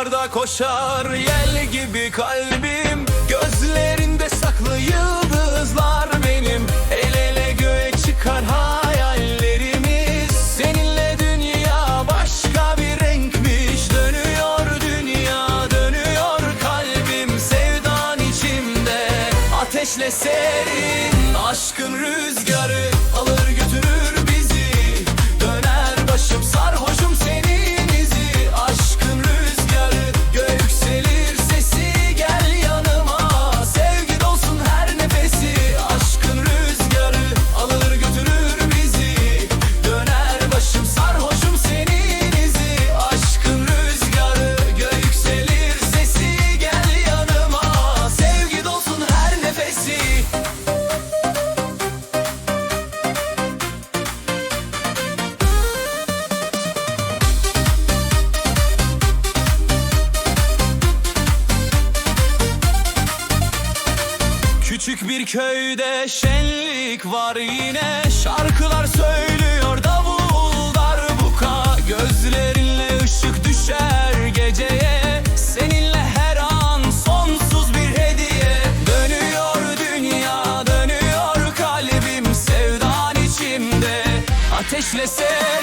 rüzgarda koşar yel gibi kalbim. Gözlerinde saklı yıldızlar benim. El ele göğe çıkar hayallerimiz. Seninle dünya başka bir renkmiş. Dönüyor dünya, dönüyor kalbim. Sevdan içimde ateşle serin. Aşkın rüzgarı alır götürür bizi. Döner başım sarhoşum senin izi. Aşkın rüzgarı göğe yükselir sesi. Gel yanıma sevgi dolsun her nefesi. Aşkın rüzgarı alır götürür bizi. Döner başım sarhoşum senin izi. Aşkın rüzgarı göğe yükselir sesi. Gel yanıma sevgi dolsun her nefesi. Küçük bir köyde şenlik var yine. Şarkılar söylüyor davul darbuka. Gözlerinle ışık düşer geceye. Seninle her an sonsuz bir hediye. Dönüyor dünya, dönüyor kalbim. Sevdan içimde ateşle sev.